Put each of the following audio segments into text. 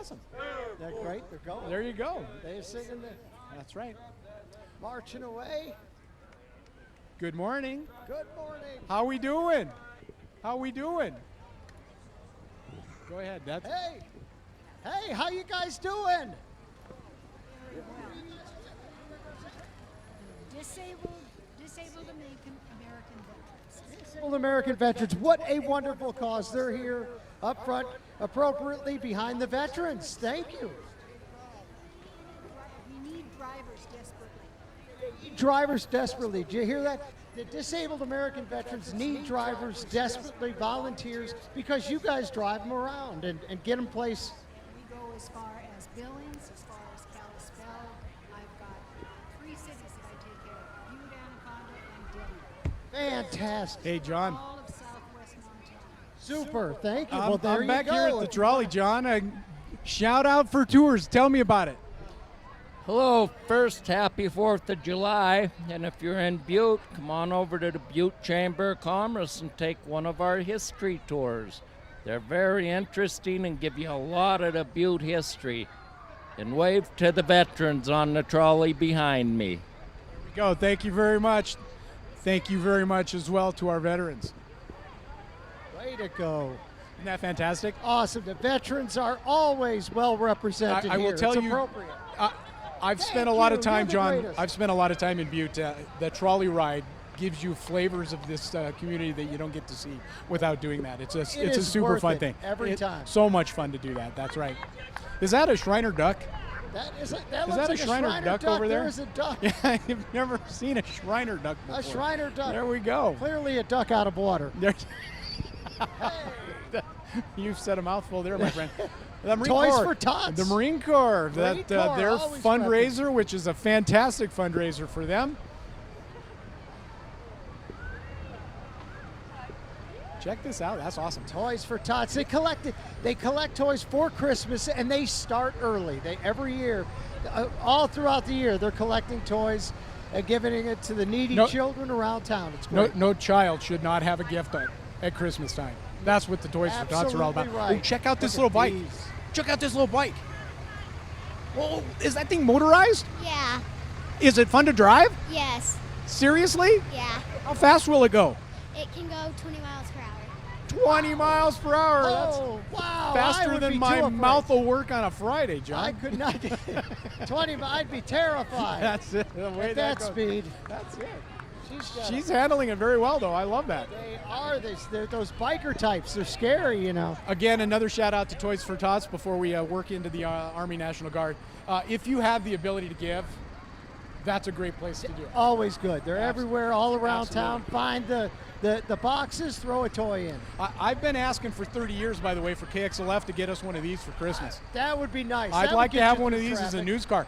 awesome. They're great. They're going. There you go. They're singing there. That's right. Marching away. Good morning. Good morning. How we doing? How we doing? Go ahead. That's Hey, how you guys doing? Disabled American veterans. Disabled American veterans. What a wonderful cause. They're here up front, appropriately behind the veterans. Thank you. We need drivers desperately. Drivers desperately. Did you hear that? The disabled American veterans need drivers desperately, volunteers, because you guys drive them around and get them places. We go as far as Billings, as far as Kalispell. I've got 3 cities that I take care of: Butte, Anaconda, and Denver. Fantastic. Hey, John. All of southwest Montana. Super. Thank you. Well, there I'm you back go. here at the trolley, John. Shout out for tours. Tell me about it. Hello, first happy 4th of July, and if you're in Butte, come on over to the Butte Chamber of Commerce and take one of our history tours. They're very interesting and give you a lot of the Butte history. And wave to the veterans on the trolley behind me. There we go. Thank you very much. Thank you very much as well to our veterans. Way to go. Isn't that fantastic? Awesome. The veterans are always well represented I will here. tell It's you, appropriate. I've Thank spent a lot of you. time, You're the John. greatest. I've spent a lot of time in Butte. The trolley ride gives you flavors of this community that you don't get to see without doing that. It's a is super worth fun it thing. every time. So much fun to do that. That's right. Is that a Shriner duck? That looks that like a Shriner duck over there? There is a duck. Yeah, I've never seen a Shriner duck before. A Shriner duck. There we go. Clearly a duck out of water. There's You've said a mouthful there, my friend. The Marine Toys Corps. for Tots. The Marine Corps. Marine Corps, Their always fundraiser, which is a fantastic fundraiser for them. Check this out. That's awesome. Toys for Tots. They collect toys for Christmas, and they start early. Every year, all throughout the year, they're collecting toys and giving it to the needy children around town. It's great. No child should not have a gift at Christmas time. That's what the Toys for Tots are all about. Absolutely right. Oh, check out this Look little at bike. these. Check out this little bike. Whoa, is that thing motorized? Yeah. Is it fun to drive? Yes. Seriously? Yeah. How fast will it go? It can go 20 miles per hour. 20 miles per hour. Oh, wow. That's I faster would than be my too afraid. mouth will work on a Friday, John. I could not. 20. I'd be terrified. That's it. The way At that that goes. speed. That's it. She's handling it very well, though. I love that. They are. They're those biker types. They're scary, you know. Again, another shout out to Toys for Tots before we work into the Army National Guard. If you have the ability to give, that's a great place to do it. Always good. They're everywhere, all around town. Absolutely. Find the boxes, throw a toy in. I've been asking for 30 years, by the way, for KXLF to get us one of these for Christmas. That would be nice. I'd That like would to get have you one of through these as a traffic. news car.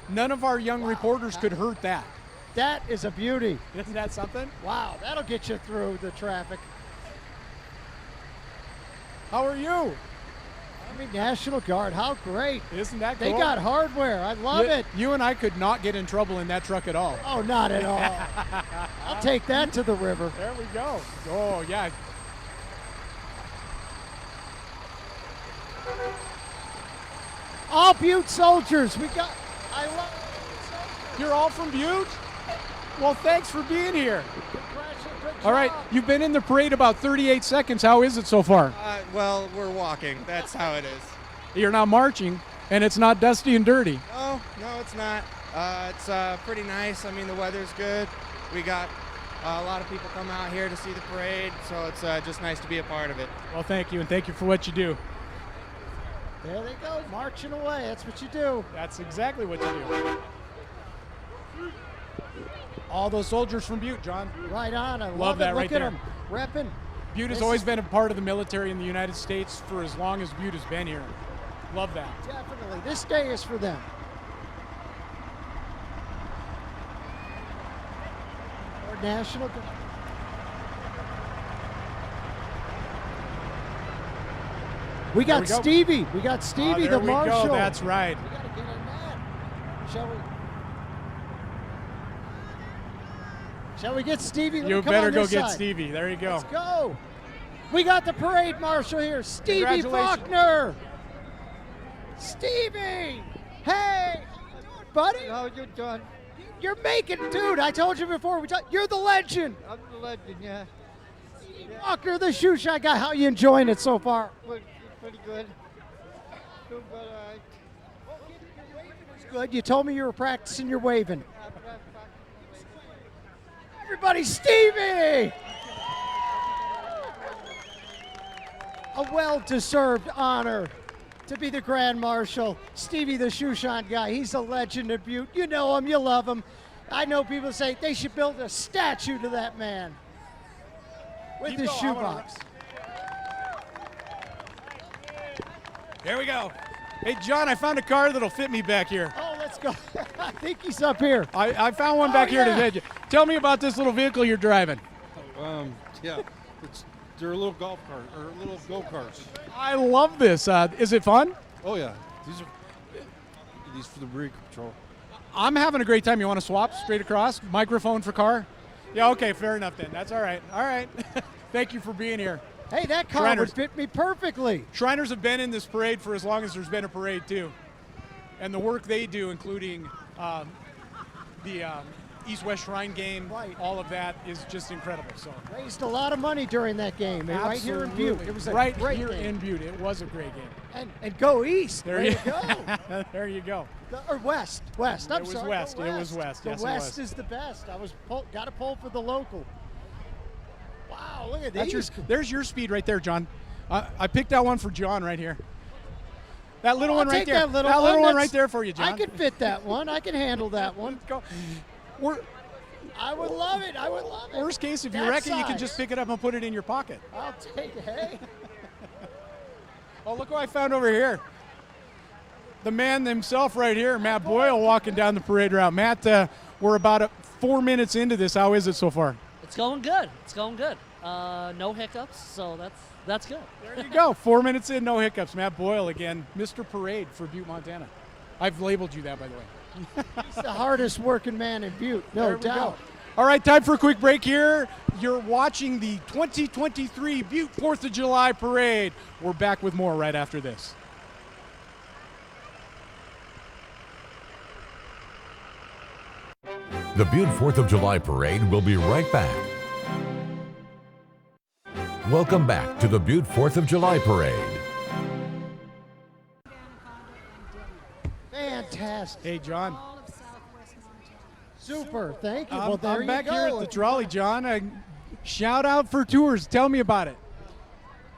None of our young reporters could hurt that. That is a beauty. Isn't that something? Wow, that'll get you through the traffic. How are you? Army National Guard, how great. Isn't that cool? They got hardware. I love it. You and I could not get in trouble in that truck at all. Oh, not at all. I'll take that to the river. There we go. Oh, yeah. All Butte soldiers. I love it. You're all from Butte? Well, thanks for being here. Congratulations. All right, you've been in the parade about 38 seconds. How is it so far? Well, we're walking. That's how it is. You're not marching, and it's not dusty and dirty. Oh, no, it's not. It's pretty nice. I mean, the weather's good. We got a lot of people come out here to see the parade, so it's just nice to be a part of it. Well, thank you, and thank you for what you do. There they go, marching away. That's what you do. That's exactly what you do. All those soldiers from Butte, John. Right on. I Love it. that Look right at there. them repping. Butte has This always is- been a part of the military in the United States for as long as Butte has been here. Love that. Definitely. This day is for them. Or National Guard. We got we go. Stevie. We got Stevie, there the we marshal. go. That's right. We got to get in that. Shall we get Stevie? Let me You come better on go this get side. Stevie. There you go. Let's go. We got the parade marshal here, Stevie Congratulations. Faulkner. Stevie! Hey! Buddy? How you doing? You're making, dude, I told you before we talked, you're the legend. I'm the legend, yeah. Walker, the shoe shine guy. How you enjoying it so far? Pretty good. Doing better, all right. It's good. You told me you were practicing your waving. Everybody, Stevie! A well-deserved honor to be the Grand Marshal. Stevie, the shoe shine guy. He's a legend of Butte. You know him. You love him. I know people say they should build a statue to that man with his shoebox. There we go. Hey, John, I found a car that'll fit me back here. Oh, let's go. I think he's up here. I found one back here to fit you. Tell me about this little vehicle you're driving. Yeah, they're little golf cart or little go-karts. I love this. Is it fun? Oh yeah, these for the brake control. I'm having a great time. You want to swap straight across? Microphone for car? Yeah, okay, fair enough then. That's all right. All right. Thank you for being here. Hey, that car Shriners. would fit me perfectly. Shriners have been in this parade for as long as there's been a parade, too. And the work they do, including the East-West Shrine game, Right. all of that is just incredible. So Raised a lot of money during that game, and right here in Butte. Absolutely. It was a right great here game. in Butte. It was a great game. And go east. There Way you to go. There you go. Or west. West. I'm It was sorry. west. Go It was west. The Yes, it west was. is the best. I was got to pull for the local. Wow, look at That's these. there's your speed right there, John. I picked that one for John right here. That little one I'll right take there. That little one That's- right there for you, John. I can fit that one. I can handle that one. Go. I would love it. I would love it. Worst case, if you That wreck it, you can size. just pick it up and put it in your pocket. I'll take it. Hey. Oh, look what I found over here. The man himself right here, Matt Boyle, walking down the parade route. Matt, we're about 4 minutes into this. How is it so far? It's going good. It's going good. No hiccups, so that's good. There you go. 4 minutes in, no hiccups. Matt Boyle again, Mr. Parade for Butte, Montana. I've labeled you that, by the way. He's the hardest working man in Butte, no There we doubt. go. All right, time for a quick break here. You're watching the 2023 Butte 4th of July Parade. We're back with more right after this. The Butte 4th of July Parade will be right back. Welcome back to the Butte 4th of July Parade. Fantastic. Hey, John. All of southwest Montana. Super. Thank you. Well, there I'm you back go. here at the trolley, John. Shout out for tours. Tell me about it.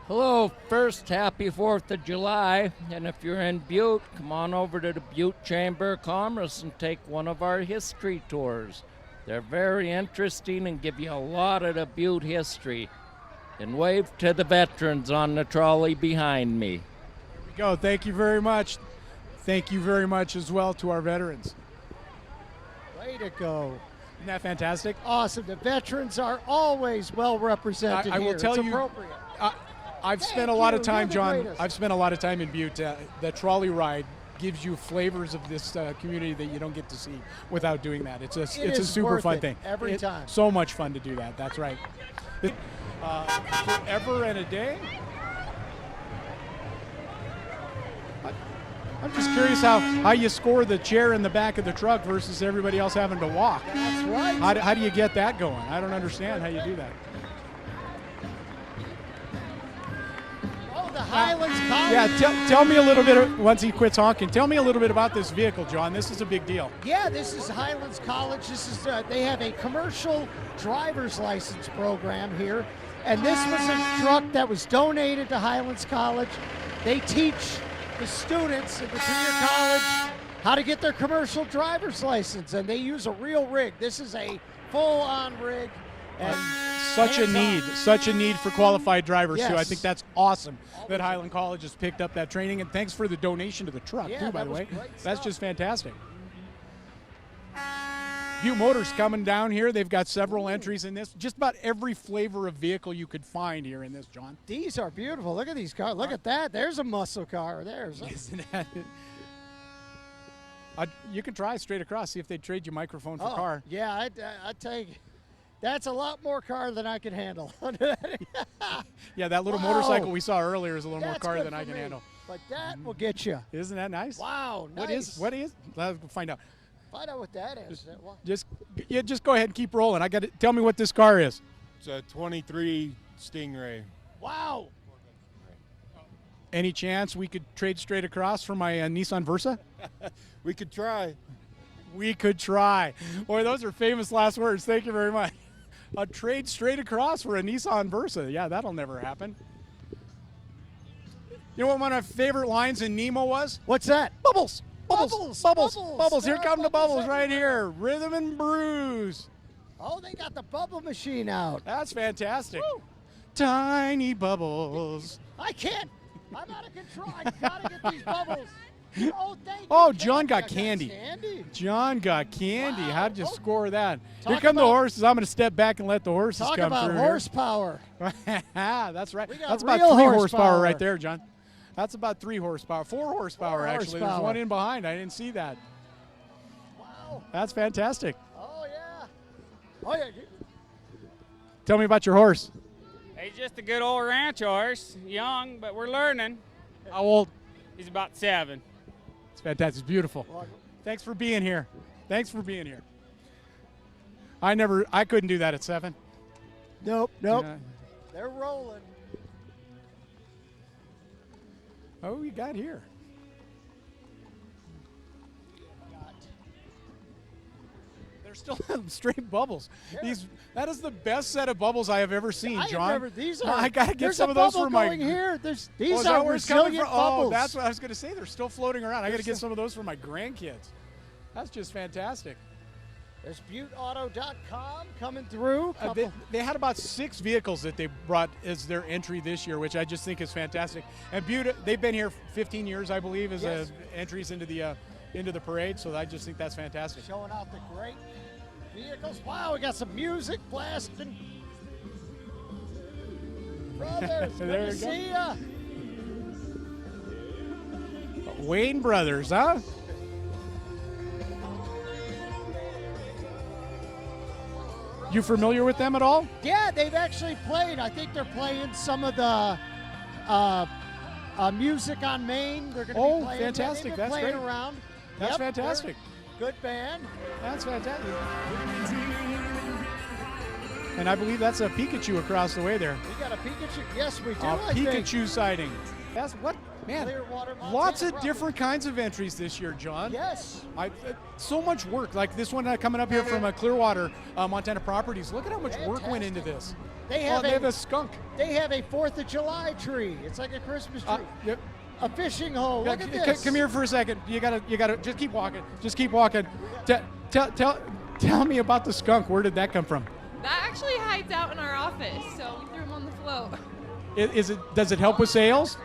Hello, first happy 4th of July, and if you're in Butte, come on over to the Butte Chamber of Commerce and take one of our history tours. They're very interesting and give you a lot of the Butte history. And wave to the veterans on the trolley behind me. Here we go. Thank you very much. Thank you very much as well to our veterans. Way to go. Isn't that fantastic? Awesome. The veterans are always well represented I will here. tell it's you, appropriate. I've Thank spent a lot of you. time, You're the John. greatest. I've spent a lot of time in Butte. The trolley ride gives you flavors of this community that you don't get to see without doing that. It's a is super worth fun it thing. every time. So much fun to do that. That's right. Forever and a day. I'm just curious how you score the chair in the back of the truck versus everybody else having to walk. That's right. How do you get that going? I don't understand how you do that. Oh, the Highlands College. Yeah, tell me a little bit, once he quits honking, tell me a little bit about this vehicle, John. This is a big deal. Yeah, this is Highlands College. This is they have a commercial driver's license program here, and this was a truck that was donated to Highlands College. They teach the students at the junior college how to get their commercial driver's license, and they use a real rig. This is a full-on rig, and Such a need for qualified drivers too. I Yes. think that's awesome that Highland College has picked up that training, and thanks for the donation to the truck Yeah, too, by that the was way. great That's stuff. just fantastic. Butte Motors coming down here. They've got several entries in this. Just about every flavor of vehicle you could find here in this, John. these are beautiful. Look at these cars. Look at that. There's a muscle car. There's a, Isn't that? You can try straight across, see if they trade you microphone for car. Yeah, I take. That's a lot more car than I can handle. Yeah, that little Wow. motorcycle we saw earlier is a little more That's car good than for I can me. handle. but that will get you. Isn't that nice? Wow, nice. What is? Let's find out. Find out what that is. Just go ahead and keep rolling. Tell me what this car is. It's a 23 Stingray. Wow. Any chance we could trade straight across for my Nissan Versa? We could try. We could try. Boy, those are famous last words. Thank you very much. A trade straight across for a Nissan Versa. Yeah, that'll never happen. You know what one of my favorite lines in Nemo was? What's that? Bubbles. Bubbles. Here There come are the bubbles bubbles right everywhere. here. Rhythm and Brews. Oh, they got the bubble machine out. That's fantastic. Woo. Tiny bubbles. I can't. I'm out of control. I gotta get these bubbles. Oh, thank you. Oh, John got I candy. Candy. John got candy. Wow. How'd you Oh. score that? Talk Here come the about- horses. I'm going to step back and let the horses Talk come about through horsepower. here. That's right. We got That's about real 3 horsepower. horsepower right there, John. That's about 3 horsepower. 4 horsepower, 4 actually. There's horsepower. one in behind. I didn't see that. Wow. That's fantastic. Oh, yeah. Oh, yeah. Tell me about your horse. He's just a good old ranch horse, young, but we're learning. How old? He's about 7. It's fantastic. It's beautiful. Thanks for being here. I couldn't do that at 7. Nope. Yeah. They're rolling. Oh, we got here. They're still straight bubbles. That is the best set of bubbles I have ever seen, John. I gotta get some of those for my. Here. Is These that are where it's coming resilient from? bubbles. Oh, that's what I was going to say. They're still floating around. I got to get some of those for my grandkids. That's just fantastic. There's ButteAuto.com coming through. They had about 6 vehicles that they brought as their entry this year, which I just think is fantastic. And Butte, they've been here 15 years, I believe, as Yes. entries into the parade. So I just think that's fantastic. Showing out the great vehicles. Wow, we got some music blasting. Brothers, good There to you go. see ya. Wayne Brothers, huh? You familiar with them at all? Yeah, they've actually played. I think they're playing some of the music on Main. They're going to be playing. Fantastic. They've been That's playing great. around. That's Yep, fantastic. they're Good band. That's fantastic. And I believe that's a Pikachu across the way there. We got a Pikachu. Yes, we do. A I think. Pikachu sighting. That's what, man. Clearwater, Montana Lots of property. different kinds of entries this year, John. Yes. So much work. Like this one coming up here from Clearwater, Montana Properties. Look at how much work went into this. They have, they have a skunk. They have a 4th of July tree. It's like a Christmas tree. Yep. A fishing hole. Look at c- this. Come here for a second. You gotta just keep walking. Just keep walking. Tell me about the skunk. Where did that come from? That actually hides out in our office, so we threw him on the float. Does it help with sales?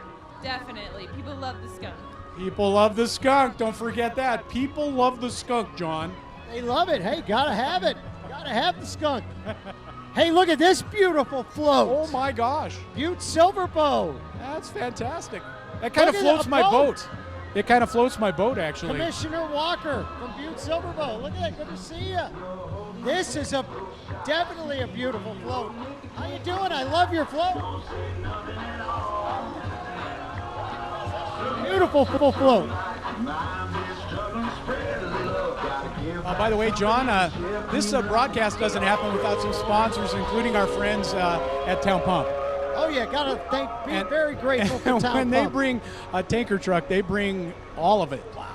Definitely. People love the skunk. People love the skunk. Don't forget that. People love the skunk, John. They love it. Hey, gotta have it. Gotta have the skunk. Hey, look at this beautiful float. Oh my gosh. Butte Silverbow. That's fantastic. That kind of Look at floats a my boat. boat. It kind of floats my boat, actually. Commissioner Walker from Butte Silverbow. Look at that. Good to see you. This is definitely a beautiful float. How you doing? I love your float. Beautiful float. By the way, John, this broadcast doesn't happen without some sponsors, including our friends at Town Pump. Oh yeah, be very grateful for And Town when Pump. they bring a tanker truck, they bring all of it. Wow.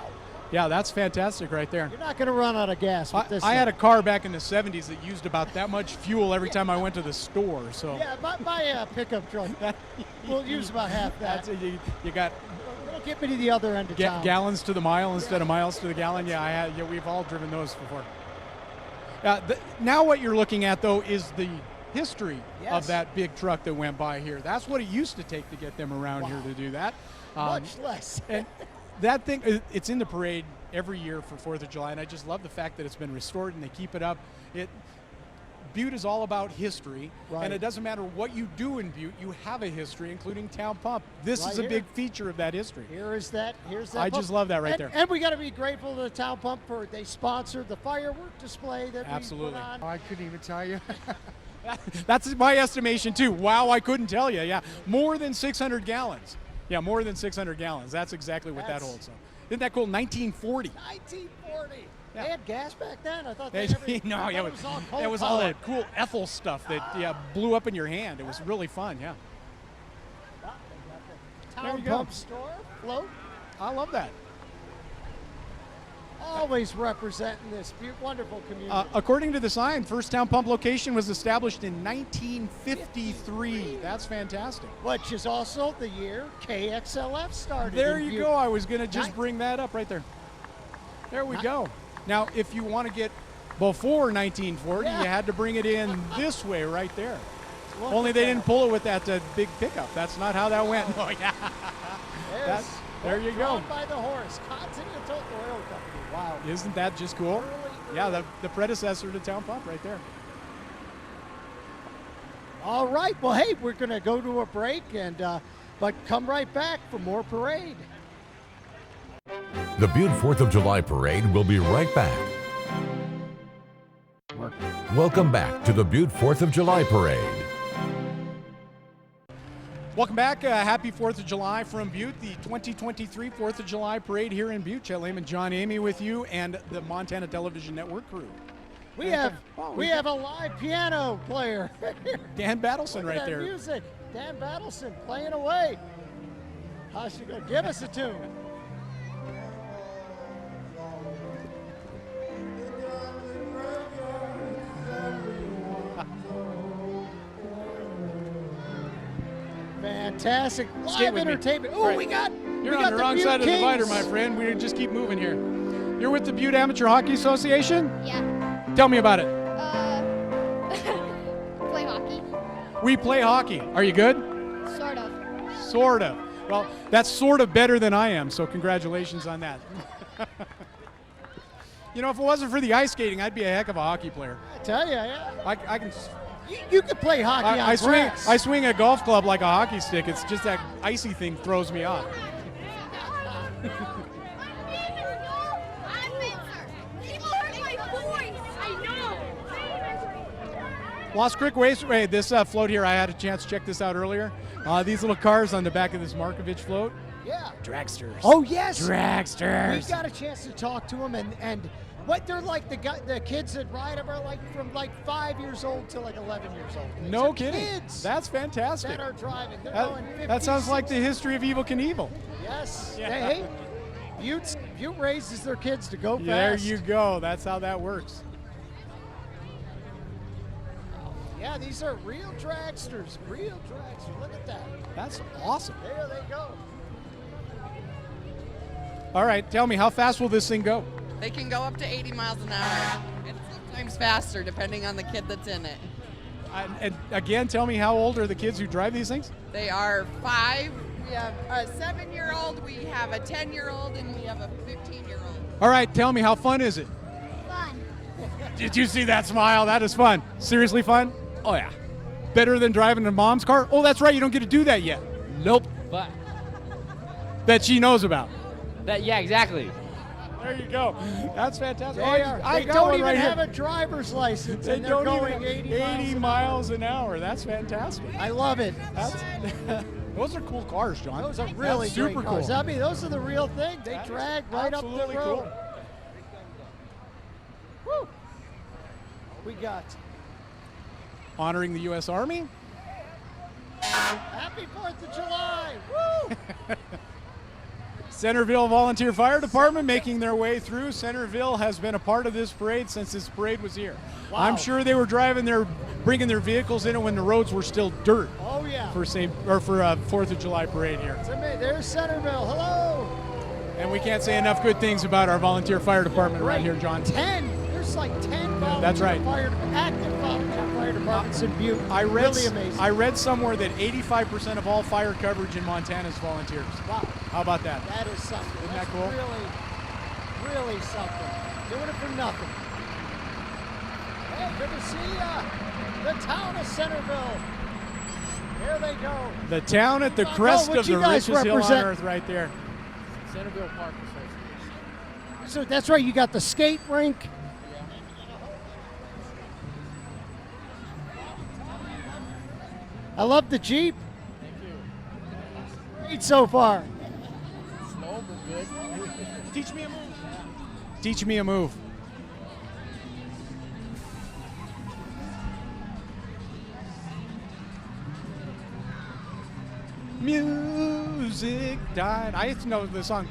Yeah, that's fantastic right there. You're not going to run out of gas with this. I had a car back in the 70s that used about that much fuel every time I went to the store. So Yeah, buy a pickup truck. We'll use about half that. that's you got It'll get me to the other end of town. gallons to the mile instead of miles to the gallon. Yeah, we've all driven those before. Now what you're looking at, though, is the history of that big truck that went by here. That's what it used to take to get them around here to do that. Much less. And that thing, it's in the parade every year for 4th of July, and I just love the fact that it's been restored and they keep it up. Butte is all about history, Right. and it doesn't matter what you do in Butte, you have a history, including Town Pump. This Right is a here. big feature of that history. Here's that. I pump. just love that right And- there. And we got to be grateful to the Town Pump for they sponsored the firework display that Absolutely. we put on. I couldn't even tell you. That's my estimation, too. Wow, I couldn't tell you. Yeah, more than 600 gallons. Yeah, more than 600 gallons. That's exactly what that holds. So. Isn't that cool? 1940. 1940. Yeah. They had gas back then? I thought No, it was all coal it was all power. that cool ethyl stuff that blew up in your hand. It was really fun, yeah. There Town you go. pump store, float. I love that. Always representing this wonderful community. According to the sign, first town pump location was established in 1953. That's fantastic. Which is also the year KXLF started. There in you Butte. go. I was going to just bring that up right there. There we go. Now, if you want to get before 1940, you had to bring it in this way right there. Only they didn't pull it with that big pickup. That's not how that went. Oh, yeah. There you go. Drawn by the horse, Continental Oil Company. Wow. Isn't that just cool? Yeah, the predecessor to Town Pump right there. All right. Well, hey, we're going to go to a break, but come right back for more parade. The Butte 4th of July Parade will be right back. Welcome back to the Butte 4th of July Parade. Welcome back. Happy 4th of July from Butte, the 2023 4th of July Parade here in Butte. Chet, Layman, John, Emeigh with you and the Montana Television Network crew. We have a live piano player. Dan Battleson Look at right that there. Music. Dan Battleson playing away. How's she going to give us a tune? Fantastic live entertainment. Oh, we got. You're on the wrong side of the divider, my friend. We just keep moving here. You're with the Butte Amateur Hockey Association? Yeah. Tell me about it. Play hockey. We play hockey. Are you good? Sort of. Sort of. Well, that's sort of better than I am, so congratulations on that. You know, if it wasn't for the ice skating, I'd be a heck of a hockey player. I tell you, yeah. I can. You could play hockey on grass. I swing a golf club like a hockey stick. It's just that icy thing throws me off. Lost Creek Raceway, this float here, I had a chance to check this out earlier. These little cars on the back of this Markovich float. Yeah. Dragsters. Oh, yes. Dragsters. We got a chance to talk to them, and what they're like, the kids that ride them are like from like 5 years old to like 11 years old. No These are kidding. Kids That's fantastic. that are driving. They're going 50, that sounds like the 60. history of Evel Knievel. Yes. Yeah. Hey, Butte raises their kids to go fast. There you go. That's how that works. Yeah, these are real dragsters. Real dragsters. Look at that. That's awesome. There they go. All right, tell me, how fast will this thing go? They can go up to 80 miles an hour, and sometimes faster, depending on the kid that's in it. And again, tell me, how old are the kids who drive these things? They are 5. We have a 7-year-old, we have a 10-year-old, and we have a 15-year-old. All right, tell me, how fun is it? Fun. Did you see that smile? That is fun. Seriously fun? Oh, yeah. Better than driving a mom's car? Oh, that's right, you don't get to do that yet. Nope. But That she knows about. yeah, exactly. There you go. That's fantastic. They don't even have a driver's license, They and they're don't going even 80 miles an hour. That's fantastic. I love it. Those are cool cars, John. Those are really That's super great cars. cool. I mean, those are the real thing. They drag right up the absolutely road. cool. Woo. We got Honoring the U.S. Army. Happy 4th of July. Woo! Centerville Volunteer Fire Department making their way through. Centerville has been a part of this parade since this parade was here. Wow. I'm sure they were bringing their vehicles in it when the roads were still dirt. Oh yeah. For 4th of July parade here. There's Centerville. Hello. And we can't say enough good things about our volunteer fire department right here, John. 10. There's like 10 volunteer That's right. active volunteer fire departments in Butte. Really amazing. I read somewhere that 85% of all fire coverage in Montana is volunteers. Wow. How about that? That is something. Isn't That's that cool? Really, really something. Doing it for nothing. Hey, good to see ya. The town of Centerville. There they go. The town at the crest what of you the guys richest hill on represent? earth right there. Centerville Park Association. So that's right. You got the skate rink. I love the Jeep. great so far. Slow but good. Teach me a move. Teach me a move. Music died. I used to know the song.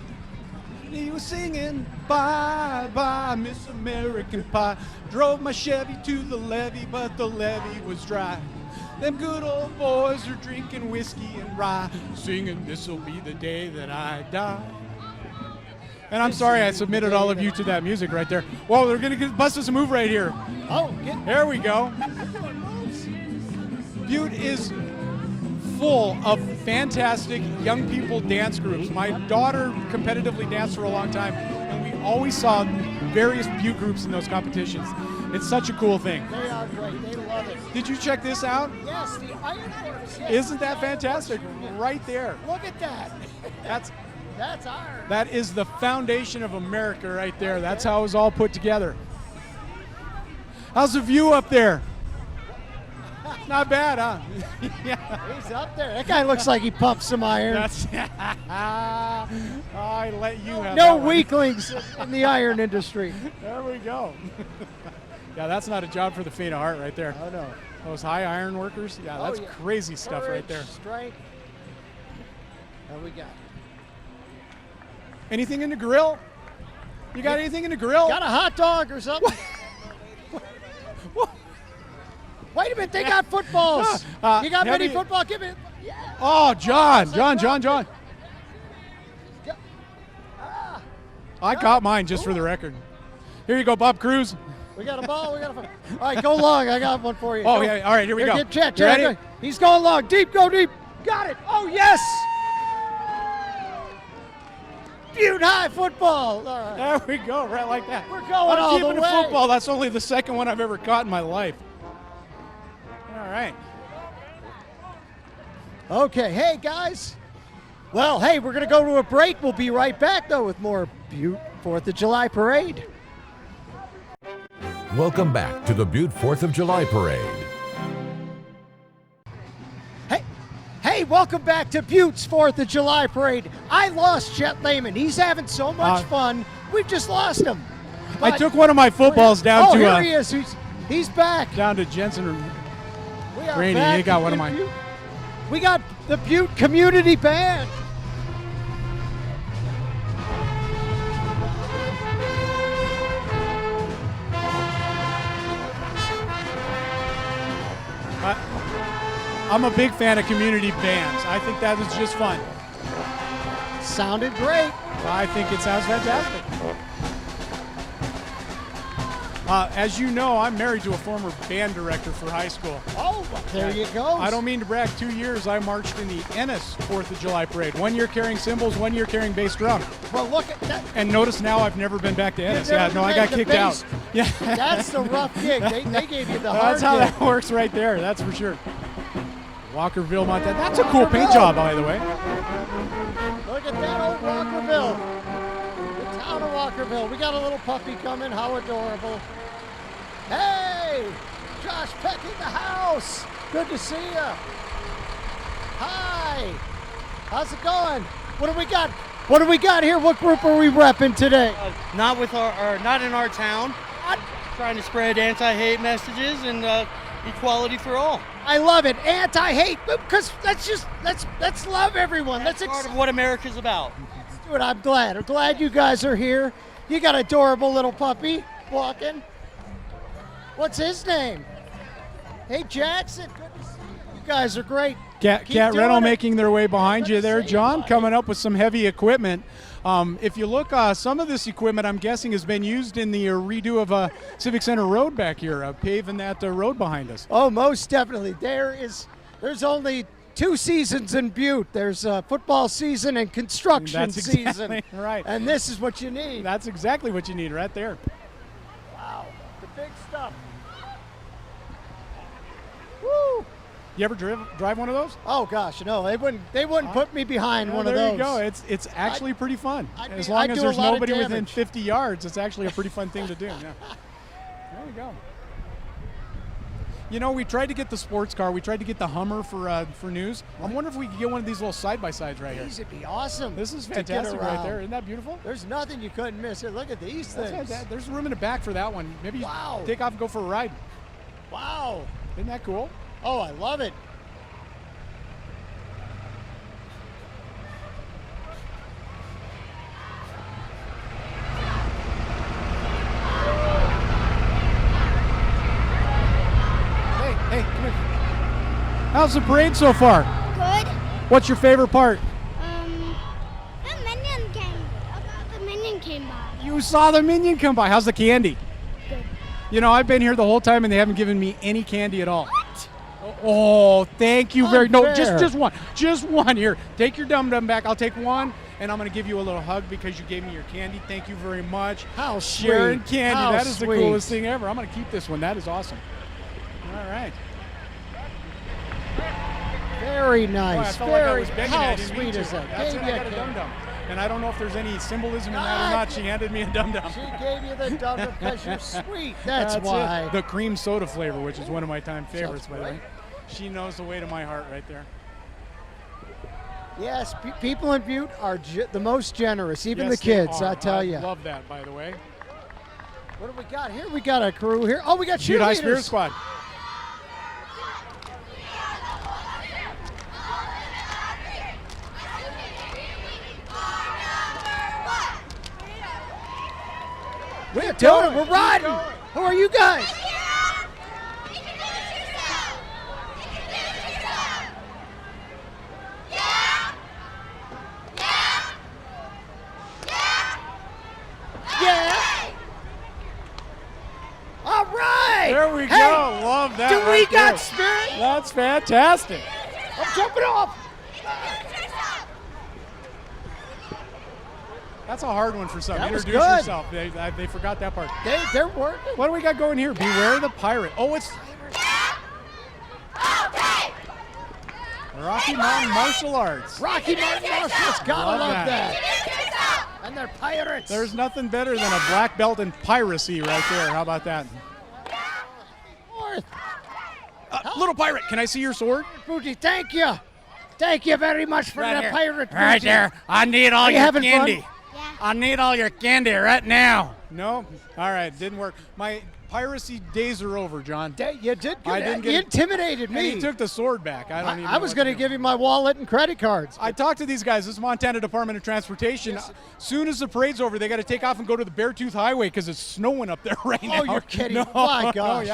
He was singing, bye, bye, Miss American Pie. Drove my Chevy to the levee, but the levee was dry. Them good old boys are drinking whiskey and rye, singing, this'll be the day that I die. And I'm sorry I submitted all of you to that music right there. Well, they're going to bust us a move right here. Oh, there we go. Butte is full of fantastic young people dance groups. My daughter competitively danced for a long time, and we always saw various Butte groups in those competitions. It's such a cool thing. They are great. They love it. Did you check this out? Yes, the ironworks. Yes. Isn't that fantastic? Right there. Look at that. That's iron. That is the foundation of America right there. That's how it was all put together. How's the view up there? Not bad, huh? Yeah. He's up there. That guy looks like he pumped some iron. I let you have no that one. weaklings in the iron industry. There we go. Yeah, that's not a job for the faint of heart right there. Oh, no. Those high iron workers, yeah, that's crazy stuff right there. Strength. And we got anything in the grill? You got anything in the grill? Got a hot dog or something? Wait a minute, they got footballs. You got mini football? Give it. Yeah. Oh, John. I caught mine just for the record. Here you go, Bob Cruz. We got a ball. All right, go long. I got one for you. Oh, yeah. All right, here we go. Get Chet. You ready? He's going long. Deep, go deep. Got it. Oh, yes. Butte High football. All right. There we go, right like that. We're going all the way. Keeping the football. That's only the second one I've ever caught in my life. All right. Okay, hey, guys. Well, hey, we're going to go to a break. We'll be right back, though, with more Butte 4th of July Parade. Welcome back to the Butte 4th of July Parade. Hey, welcome back to Butte's 4th of July Parade. I lost Chet Layman. He's having so much fun. We've just lost him. I took one of my footballs down to here he is. He's back. Down to Jensen or we are Rainey. back He got one of mine. We got the Butte Community Band. I'm a big fan of community bands. I think that is just fun. Sounded great. I think it sounds fantastic. As you know, I'm married to a former band director for high school. Oh, there you go. I don't mean to brag. 2 years I marched in the Ennis 4th of July Parade. 1 year carrying cymbals, 1 year carrying bass drum. Well, look at that. And notice now I've never been back to Ennis. Yeah, no, I got kicked out. Yeah, that's the rough gig. They gave you the hard That's how gig. that works right there. That's for sure. Walkerville, Montana. That's a cool paint job, by the way. Look at that old Walkerville. The town of Walkerville. We got a little puppy coming. How adorable. Hey, Josh Peck in the house. Good to see you. Hi. How's it going? What do we got? What do we got here? What group are we repping today? Not with not in our town. Trying to spread anti-hate messages and equality for all. I love it. Anti-hate, because let's love everyone. That's part of what America's about. Dude, I'm glad. I'm glad you guys are here. You got an adorable little puppy walking. What's his name? Hey, Jackson. Good to see you. You guys are great. Cat Rental making their way behind you there, John, coming up with some heavy equipment. If you look, some of this equipment, I'm guessing, has been used in the redo of Civic Center Road back here, paving that road behind us. Oh, most definitely. There's only 2 seasons in Butte. There's football season and construction season. Exactly right. And this is what you need. That's exactly what you need right there. Wow, the big stuff. Woo! You ever drive one of those? Oh gosh, no, they wouldn't put me behind one of those. There you go. It's actually pretty fun. As long as there's nobody within 50 yards, it's actually a pretty fun thing to do. Yeah. There you go. You know, we tried to get the sports car. We tried to get the Hummer for news. I'm wondering if we could get one of these little side-by-sides right here. These would be awesome. This is to get fantastic right around. there. Isn't that beautiful? There's nothing you couldn't miss here. Look at these That's things. fantastic. There's room in the back for that one. Maybe take off and go for a ride. Wow. Isn't that cool? Oh, I love it. Hey, come here. How's the parade so far? Good. What's your favorite part? The minion came by. You saw the minion come by. How's the candy? Good. You know, I've been here the whole time and they haven't given me any candy at all. What? Oh, thank you very No, just one. Just one. Here, take your dum-dum back. I'll take one, and I'm going to give you a little hug because you gave me your candy. Thank you very much. How Sharing sweet. candy. How That is sweet. the coolest thing ever. I'm going to keep this one. That is awesome. All right. Very Boy, I nice. felt like I Very. was begging. How I didn't mean sweet to. is that? That's Gave it. you I a got a candy. dum-dum. And I don't know if there's any symbolism in that or not. She handed me a dum-dum. She gave you the dum-dum because you're sweet. That's why. It. The cream soda flavor, which is one of my time favorites, by the way. right. She knows the way to my heart right there. Yes, people in Butte are the most generous, even Yes, the kids, they are. I tell you. Love that, by the way. What do we got here? We got a crew here. Oh, we got Butte High Spirit cheerleaders. Squad. We're doing it. We're riding. Who are you guys? Yeah. All right. There we Hey, go. Love that. Do we right got there. spirit? That's fantastic. I'm jumping off. That's a hard one for some. That was Introduce good. yourself. They forgot that part. They're working. What do we got going here? Beware the pirate. Oh, it's Rocky Mountain Martial Arts. Rocky Mountain Martial Arts. Gotta love that. that. And they're pirates. There's nothing better than a black belt in piracy right there. How about that? Fourth. Little pirate, can I see your sword? Fuji, thank you. Thank you very much for Right the here. pirate. Right Fuji. there. I need all Are you your having candy. fun? I need all your candy right now. No? All right, didn't work. My piracy days are over, John. You did good. I didn't You get intimidated And me. he took the sword back. I don't even I know was what going to to do. give you my wallet and credit cards. I talked to these guys. This is Montana Department of Transportation. Soon as the parade's over, they got to take off and go to the Beartooth Highway because it's snowing up there right now. Oh, you're kidding. No, My no, gosh.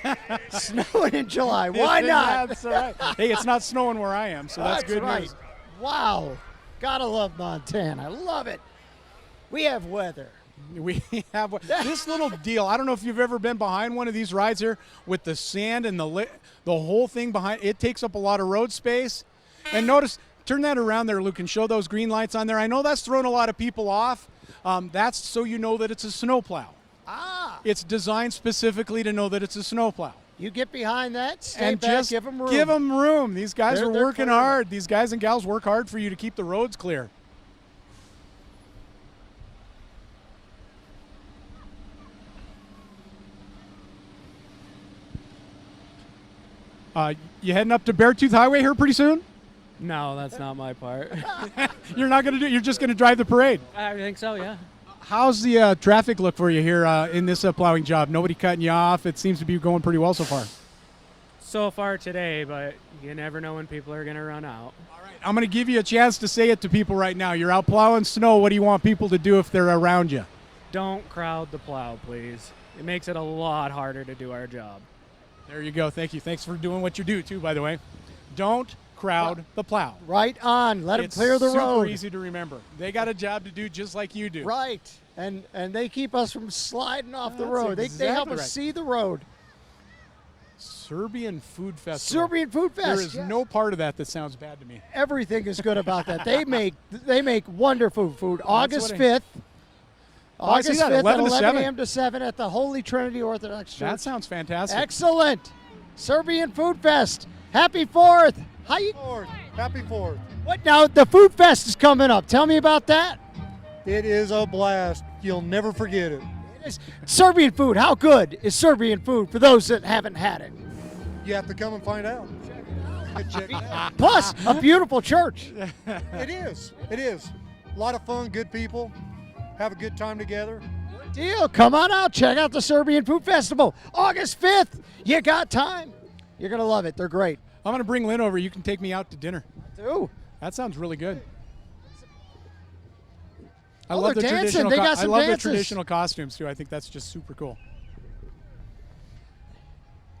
yeah. Snowing in July. Why not? That's all right. Hey, it's not snowing where I am, so that's good right. news. Wow. Gotta love Montana. I love it. We have weather. We have this little deal. I don't know if you've ever been behind one of these rides here with the sand and the whole thing behind. It takes up a lot of road space. And notice, turn that around there, Luke, and show those green lights on there. I know that's thrown a lot of people off. That's so you know that it's a snowplow. Ah. It's designed specifically to know that it's a snowplow. You get behind that, stay And back, just give them room. give them room. These guys They're are working clear. hard. These guys and gals work hard for you to keep the roads clear. You heading up to Beartooth Highway here pretty soon? No, that's not my part. You're not going to do it. You're just going to drive the parade. I think so, yeah. How's the traffic look for you here in this plowing job? Nobody cutting you off. It seems to be going pretty well so far. So far today, but you never know when people are going to run out. I'm going to give you a chance to say it to people right now. You're out plowing snow. What do you want people to do if they're around you? Don't crowd the plow, please. It makes it a lot harder to do our job. There you go. Thank you. Thanks for doing what you do, too, by the way. Don't crowd the plow. Right on. Let them It's clear the road. super easy to remember. They got a job to do just like you do. Right. And they keep us from sliding off the That's road. They help exactly us right. see the road. Serbian Food Festival. Serbian Food Fest. There is yes. no part of that sounds bad to me. Everything is good about that. They make wonderful food. August 5th. I see August that, 5th 11 at to 11 7. a.m. to 7 at the Holy Trinity Orthodox Church. That sounds fantastic. Excellent. Serbian Food Fest. Happy 4th. How you? 4th. Happy 4th. What now? The Food Fest is coming up. Tell me about that. It is a blast. You'll never forget it. Serbian food. How good is Serbian food for those that haven't had it? You have to come and find out. Check it out. Plus, a beautiful church. It is. It is. A lot of fun, good people. Have a good time together. Deal. Come on out. Check out the Serbian Food Festival, August 5th. You got time. You're going to love it. They're great. I'm going to bring Lynn over. You can take me out to dinner. Ooh. That sounds really good. I Oh, love the they're dancing. traditional. They got I some love the dances. traditional costumes too. I think that's just super cool.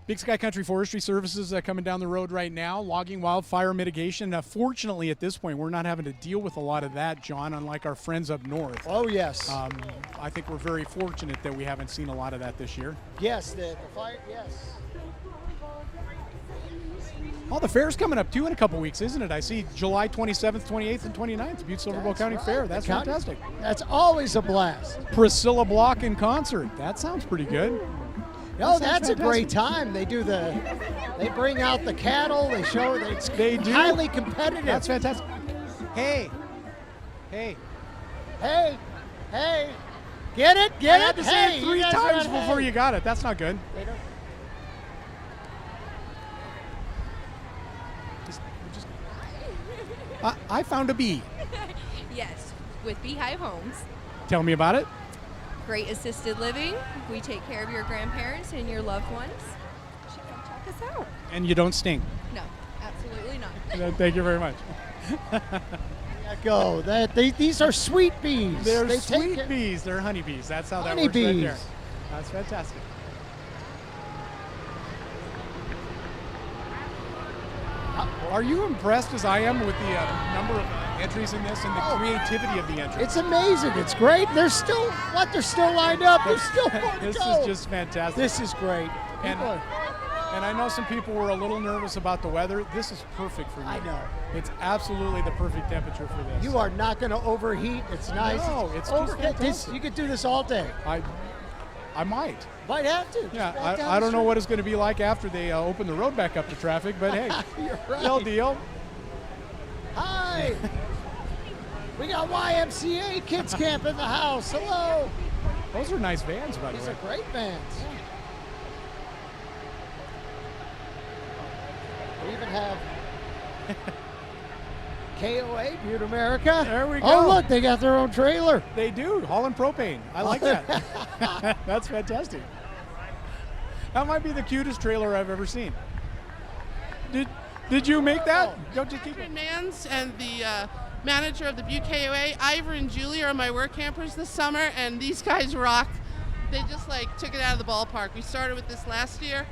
Big Sky Country Forestry Services coming down the road right now, logging, wildfire mitigation. Fortunately, at this point, we're not having to deal with a lot of that, John, unlike our friends up north. Oh, yes. I think we're very fortunate that we haven't seen a lot of that this year. Yes, the fire, yes. Oh, the fair's coming up, too, in a couple weeks, isn't it? I see July 27th, 28th, and 29th, Butte Silver Bowl County right. Fair. That's fantastic. That's always a blast. Priscilla Block in concert. That sounds pretty good. No, That sounds that's a great fantastic. time. They bring out the cattle. They show They do. highly competitive. That's fantastic. Hey. Hey, get it, get I had it. to say Hey, it you 3 guys times got before hey. you got it. That's not good. They don't- I found a bee. Yes, with Beehive Homes. Tell me about it. Great assisted living. We take care of your grandparents and your loved ones. You should come check us out. And you don't stink. No, absolutely not. Thank you very much. Go. These are sweet bees. They're They take sweet it- bees. They're honeybees. That's how that works right Honeybees. there. That's fantastic. Are you impressed as I am with the number of entries in this and the creativity of the entries? It's amazing. It's great. They're still lined up. There's still more to This go. is just fantastic. This is great. And, People are- and I know some people were a little nervous about the weather. This is perfect for you. I know. It's absolutely the perfect temperature for this. You are not going to overheat. It's nice. No, it's just fantastic. You could do this all day. I might. Might have to. Just Yeah, walk down I the don't know street. what it's going to be like after they open the road back up to traffic, but hey, You're right. no deal. Hi. We got YMCA Kids Camp in the house. Hello. Those are nice vans, by the These way. are great bands. We even have KOA, Butte America. There we go. Oh, look, they got their own trailer. They do. Holland Propane. I like that. That's fantastic. That might be the cutest trailer I've ever seen. Did you make that? Don't you keep it? Mans and the manager of the Butte KOA, Ivor and Julie are my work campers this summer, and these guys rock. They just took it out of the ballpark. We started with this last year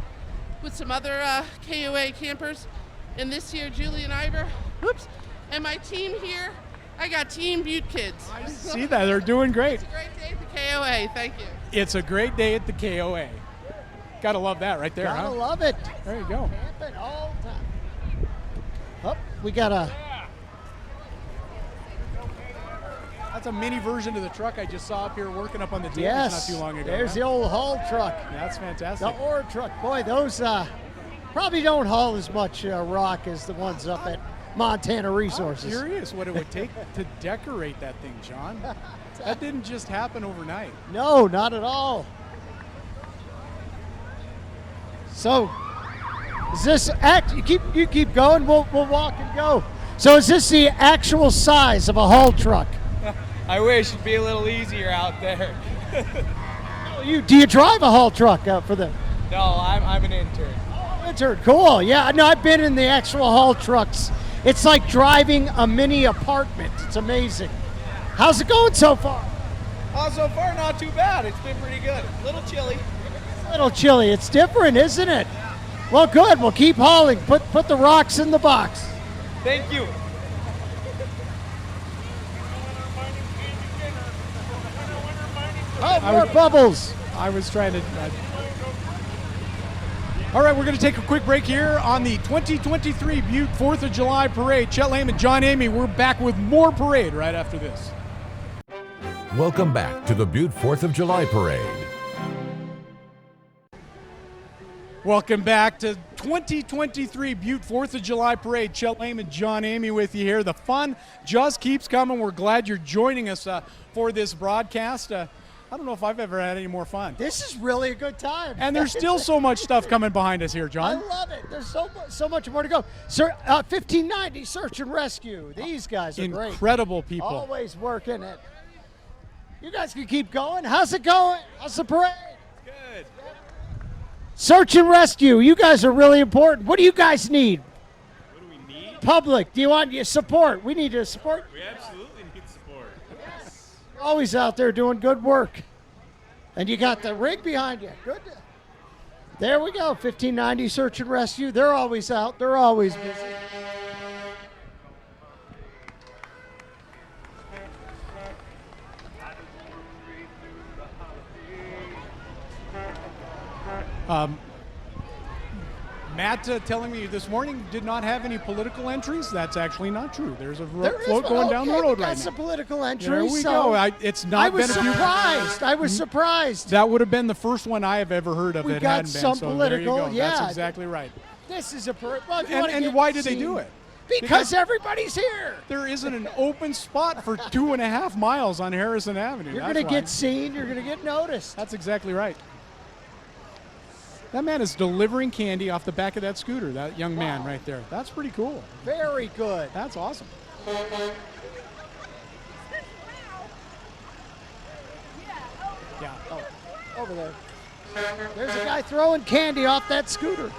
with some other KOA campers, and this year Julie and Ivor, and my team here, I got Team Butte Kids. I see that. They're doing great. It's a great day at the KOA. Thank you. It's a great day at the KOA. Gotta love that right there, Gotta huh? love it. There you go. Camping all the time. Oh, we got a. That's a mini version of the truck I just saw up here working up on the tables Yes. not too long ago. There's huh? the old haul truck. That's fantastic. The ore truck. Boy, those probably don't haul as much rock as the ones up at Montana Resources. I'm curious what it would take to decorate that thing, John. That didn't just happen overnight. No, not at all. So, is this you keep going? We'll walk and go. So, is this the actual size of a haul truck? I wish it'd be a little easier out there. Do you drive a haul truck for them? No, I'm an intern. Intern, cool. Yeah, no, I've been in the actual haul trucks. It's like driving a mini apartment. It's amazing. How's it going so far? So far, not too bad. It's been pretty good. A little chilly. A little chilly. It's different, isn't it? Well, good. We'll keep hauling. Put the rocks in the box. Thank you. Oh, more bubbles. I was trying to. All right, we're going to take a quick break here on the 2023 Butte 4th of July Parade. Chet, Layman, John Emeigh, we're back with more parade right after this. Welcome back to the Butte 4th of July Parade. Welcome back to 2023 Butte 4th of July Parade. Chet Layman, John Emeigh with you here. The fun just keeps coming. We're glad you're joining us for this broadcast. I don't know if I've ever had any more fun. This is really a good time. And there's still so much stuff coming behind us here, I John. love it. There's so much more to go. Sir, 1590 Search and Rescue. These guys are great. Incredible people. Always working it. You guys can keep going. How's it going? How's the parade? Good. Search and Rescue. You guys are really important. What do you guys need? What do we need? Public. Do you want your support? We need your support. We absolutely need support. You're always out there doing good work. And you got the rig behind you. Good. There we go. 1590 Search and Rescue. They're always out. They're always busy. Matt telling me this morning did not have any political entries. That's actually not true. There's a There is float one. going down the Okay, road we got right some now. political entries. There we so go. It's not I was been a few- surprised. I was surprised. That would have been the first one I have ever heard of. We that got hadn't been. some So political, there you go. That's yeah. exactly right. This is a well, if you wanna And get why did they seen- do it? Because everybody's here. There isn't an open spot for 2.5 miles on Harrison Avenue. You're That's going to why. get seen. You're going to get noticed. That's exactly right. That man is delivering candy off the back of that scooter, that young man right there. That's pretty cool. Very good. That's awesome. Yeah. Oh, over there. There's a guy throwing candy off that scooter.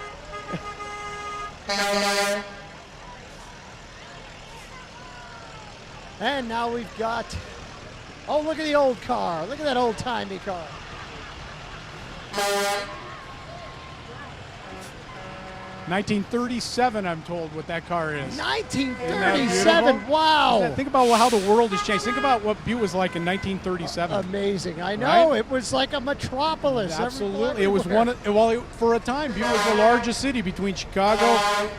And now we've got, oh, look at the old car. Look at that old-timey car. 1937, I'm told, what that car is. 1937, wow. Think about how the world has changed. Think about what Butte was like in 1937. Amazing. I know. Right? It was like a metropolis. Absolutely. It was for a time, Butte was the largest city between Chicago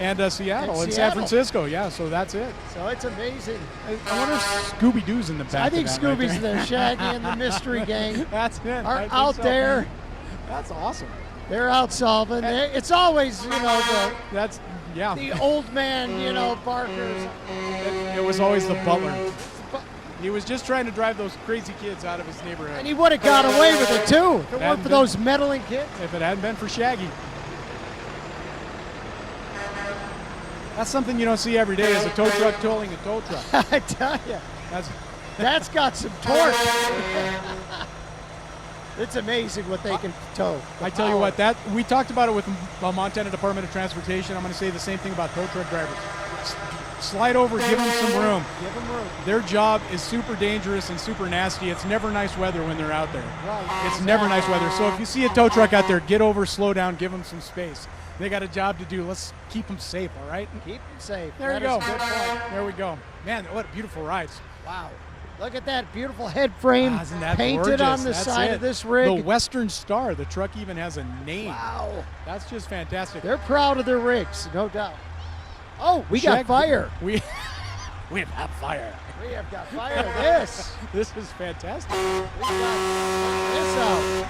and Seattle and San Francisco. Yeah, so that's it. So it's amazing. I wonder if Scooby-Doo's in the back I think of that right Scooby's there. there. Shaggy and the Mystery Gang That's it. are I think out so. there. That's awesome. They're out solving. It's always, the old man, barkers. It was always the butler. He was just trying to drive those crazy kids out of his neighborhood. And he would have got away with it, too, if it weren't for those meddling kids. If it hadn't been for Shaggy. That's something you don't see every day, is a tow truck towing a tow truck. I tell you. That's got some torque. It's amazing what they can tow. I tell you what, we talked about it with the Montana Department of Transportation. I'm going to say the same thing about tow truck drivers. Slide over, give them some room. Give them room. Their job is super dangerous and super nasty. It's never nice weather when they're out there. Right. It's never nice weather. So if you see a tow truck out there, get over, slow down, give them some space. They got a job to do. Let's keep them safe, all right? Keep them safe. There you That go. is a good point. There we go. Man, what beautiful rides. Wow. Look at that beautiful head frame Isn't that painted gorgeous? on the That's side it. of this rig. The Western Star. The truck even has a name. Wow. That's just fantastic. They're proud of their rigs, no doubt. Oh, we got fire. We have got fire. We have got fire. This is fantastic. We got this out.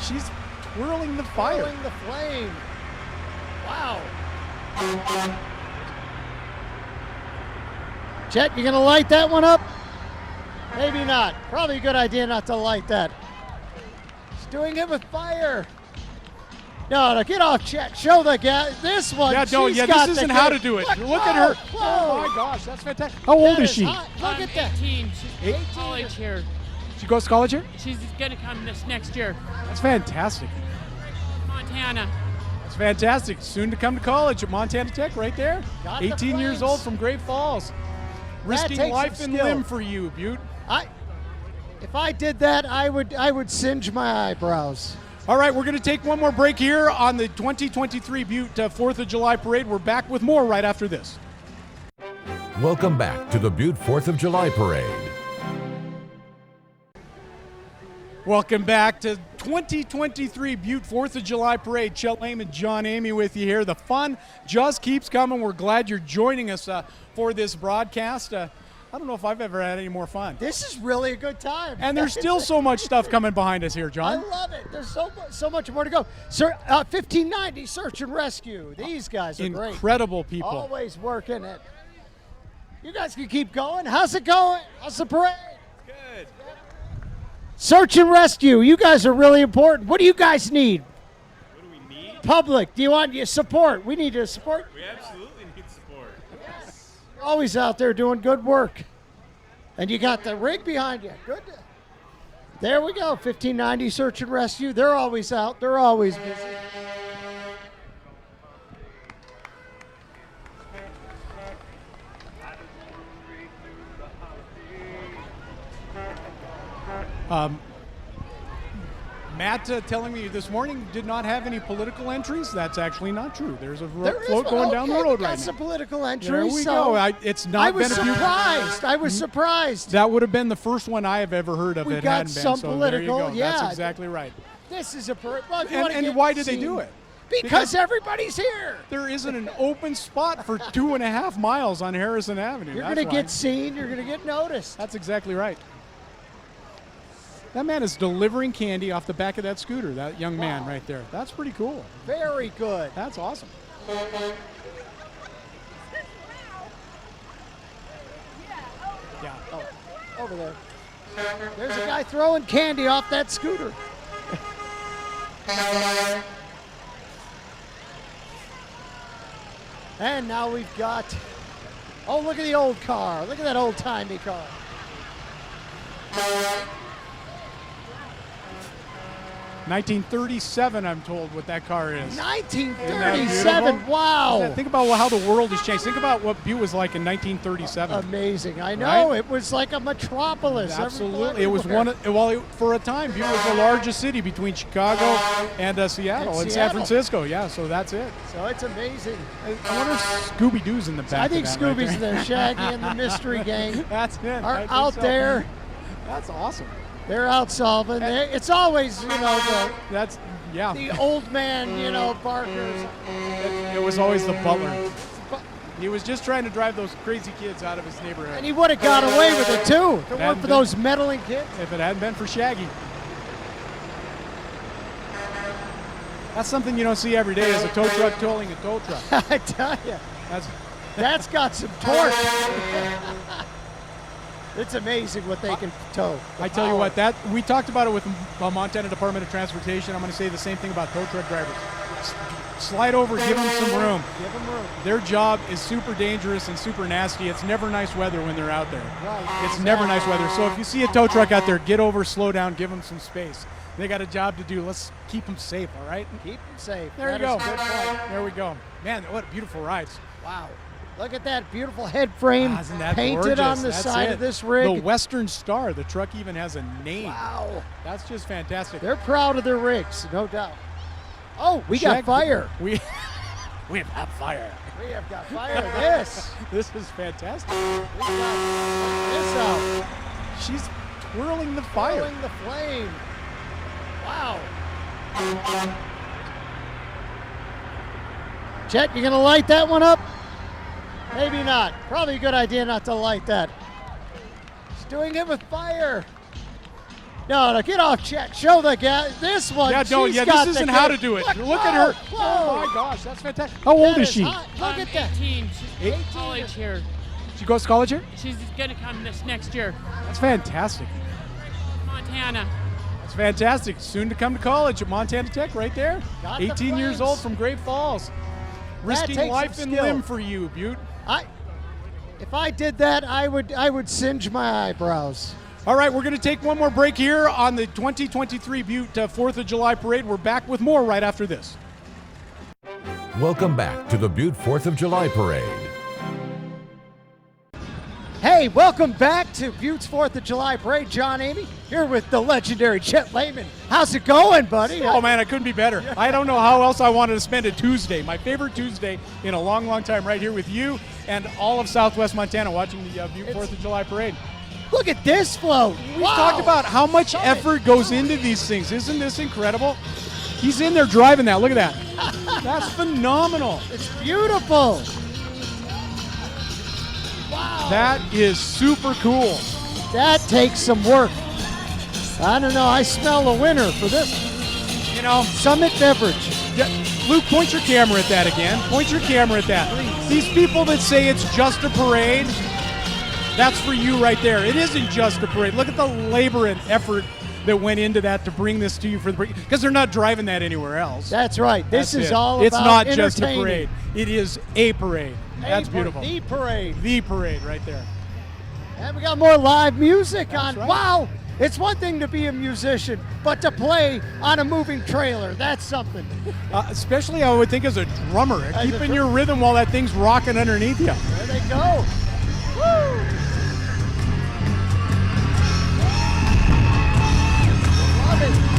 She's twirling the fire. Twirling the flame. Wow. Chet, you gonna light that one up? Maybe not. Probably a good idea not to light that. She's doing it with fire. No, get off, Chet. Show the guy. This one. Yeah, no, she's yeah, got this the isn't how kid. to do it. What? Look at her. Whoa. Oh my gosh, that's fantastic. How old That is she? hot. Look at that. 18. She's 18. college here. She goes to college here? She's gonna come this next year. That's fantastic. Montana. That's fantastic. Soon to come to college at Montana Tech right there. Got the 18 years flames. old from Great Falls. Risking takes life some and skill. limb for you, Butte. If I did that, I would singe my eyebrows. All right, we're going to take one more break here on the 2023 Butte 4th of July Parade. We're back with more right after this. Welcome back to the Butte 4th of July Parade. Welcome back to 2023 Butte 4th of July Parade. Chet, Layman, John Emeigh with you here. The fun just keeps coming. We're glad you're joining us for this broadcast. I don't know if I've ever had any more fun. This is really a good time. And there's still so much stuff coming behind us here, I John. love it. There's so much more to go. Sir, 1590 Search and Rescue. These guys are great. Incredible people. Always working it. You guys can keep going. How's it going? How's the parade? Good. Search and rescue. You guys are really important. What do you guys need? What do we need? Public. Do you want your support? We need your support. We absolutely need support. You're always out there doing good work. And you got the rig behind you. Good. There we go. 1590 Search and Rescue. They're always out. They're always busy. Matt telling me this morning did not have any political entries. That's actually not true. There's a There is float one. going down the Okay, road we got right some now. political entries. There we so go. It's not I was been a few. surprised. I was surprised. That would have been the first one I have ever heard of. We It got hadn't been. some So political, there you go. yeah. That's exactly right. This is a well, if you wanna And get why did they seen- do it? Because everybody's here. There isn't an open spot for 2.5 miles on Harrison Avenue. You're That's going to why. get seen. You're going to get noticed. That's exactly right. That man is delivering candy off the back of that scooter, that young man right there. That's pretty cool. Very good. That's awesome. Yeah. Oh, over there. There's a guy throwing candy off that scooter. And now we've got, oh, look at the old car. Look at that old-timey car. 1937, I'm told, what that car is. 1937, wow. Think about how the world has changed. Think about what Butte was like in 1937. Amazing. I know. Right? It was like a metropolis. Absolutely. It was for a time, Butte was the largest city between Chicago and Seattle and San Francisco. Yeah, so that's it. So it's amazing. I wonder if Scooby-Doo's in the back I think of that right Scooby's there. Shaggy and the Mystery Gang That's it. are I think out so. there. That's awesome. They're out solving. It's always, the old man, barkers. It was always the butler. He was just trying to drive those crazy kids out of his neighborhood. And he would have got away with it, too. If it weren't for those meddling kids. If it hadn't been for Shaggy. That's something you don't see every day, is a tow truck towing a tow truck. I tell you. That's got some torque. It's amazing what they can tow. I tell you what, we talked about it with the Montana Department of Transportation. I'm going to say the same thing about tow truck drivers. Slide over, give them some room. Give them room. Their job is super dangerous and super nasty. It's never nice weather when they're out there. Right. It's never nice weather. So if you see a tow truck out there, get over, slow down, give them some space. They got a job to do. Let's keep them safe, all right? Keep them safe. There you That go. is a good point. There we go. Man, what beautiful rides. Wow. Look at that beautiful head frame Isn't that painted gorgeous? on the That's side it. of this rig. The Western Star. The truck even has a name. Wow. That's just fantastic. They're proud of their rigs, no doubt. Oh, we got fire. We have got fire. We have got fire. This. This is fantastic. We got this out. She's twirling the fire. Twirling the flame. Wow. Chet, you gonna light that one up? Maybe not. Probably a good idea not to light that. She's doing it with fire. No, get off, Chet. Show the guy. This one. Yeah, no, she's yeah, got this the isn't how kid. to do it. Look, Look at her. whoa. Oh my gosh, that's fantastic. How old That is she? hot. Look at that. 18. She's 18. college here. She goes to college here? She's gonna come this next year. That's fantastic. Montana. That's fantastic. Soon to come to college at Montana Tech right there. Got the 18 years flames. old from Great Falls. Risking takes life some and skill. limb for you, Butte. If I did that, I would singe my eyebrows. All right, we're going to take one more break here on the 2023 Butte 4th of July Parade. We're back with more right after this. Welcome back to the Butte 4th of July Parade. Hey, welcome back to Butte's 4th of July Parade. John Emeigh here with the legendary Chet Layman. How's it going, buddy? Oh, man, I couldn't be better. I don't know how else I wanted to spend a Tuesday, my favorite Tuesday in a long, long time, right here with you and all of Southwest Montana watching the Butte 4th of July Parade. Look at this float. We've talked about how much effort goes into these things. Isn't this incredible? He's in there driving that. Look at that. That's phenomenal. It's beautiful. Wow. That is super cool. That takes some work. I don't know. I smell a winner for this. You know, Summit Beverage. Yeah, Luke, point your camera at that again. Point your camera at that. Please. These people that say it's just a parade, that's for you right there. It isn't just a parade. Look at the labor and effort that went into that to bring this to you for the parade, because they're not driving that anywhere else. That's right. This That's is it. all It's about not just a entertaining. parade. It is a parade. That's beautiful. The parade. The parade right there. And we got more live music That's on. right. Wow. It's one thing to be a musician, but to play on a moving trailer, that's something. Especially, I would think, as a drummer, As a keeping your rhythm while that thing's rocking underneath you. There they go. Woo! Love it.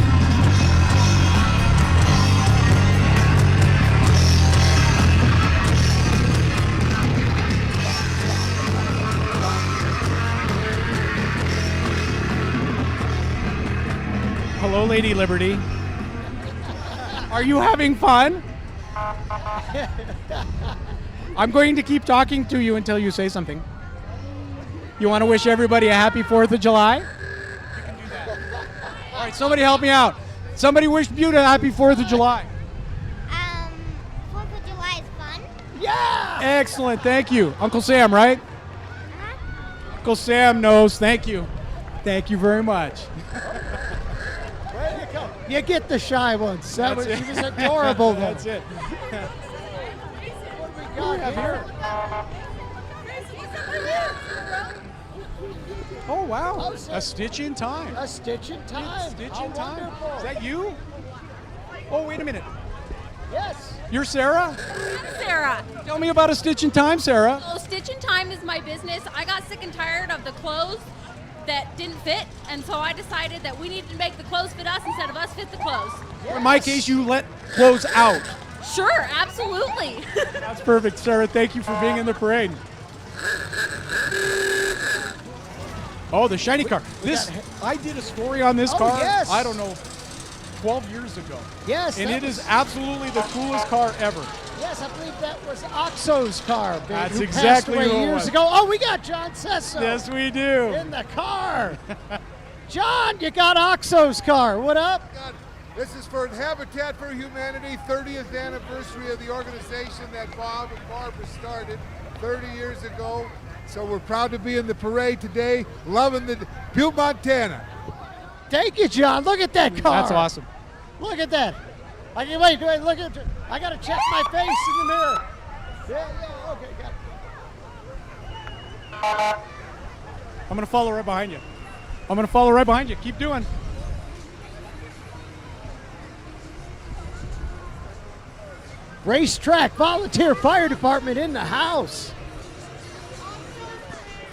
Hello, Lady Liberty. Are you having fun? I'm going to keep talking to you until you say something. You want to wish everybody a happy 4th of July? You can do that. All right, somebody help me out. Somebody wish Butte a happy 4th of July. 4th of July is fun. Yeah! Excellent, thank you. Uncle Sam, right? Uncle Sam knows, thank you. Thank you very much. You get the shy ones. That was, That's he it. was adorable. Though. That's it. What do we got here? Oh, wow. A stitch in time. A stitch in time. Stitch How in time. wonderful. Is that you? Oh, wait a minute. Yes. You're Sarah? I'm Sarah. Tell me about a stitch in time, Sarah. So Stitch in Time is my business. I got sick and tired of the clothes that didn't fit, and so I decided that we needed to make the clothes fit us instead of us fit the clothes. In my case, you let clothes out. Sure, absolutely. That's perfect, Sarah. Thank you for being in the parade. Oh, the shiny car. I did a story on this car. Yes. I don't know, 12 years ago. Yes. And that it is was- absolutely the coolest car ever. Yes, I believe that was Oxo's car. Babe, That's who exactly passed away who it years was. ago. Oh, we got John Sesso. Yes, we do. In the car. John, you got Oxo's car. What up? This is for Habitat for Humanity, 30th anniversary of the organization that Bob and Barbara started 30 years ago. So we're proud to be in the parade today, loving the Butte, Montana. Thank you, John. Look at that car. That's awesome. Look at that. Wait, look at it. I got to check my face in the mirror. Yeah, okay, got it. I'm going to follow right behind you. I'm going to follow right behind you. Keep doing. Racetrack Volunteer Fire Department in the house.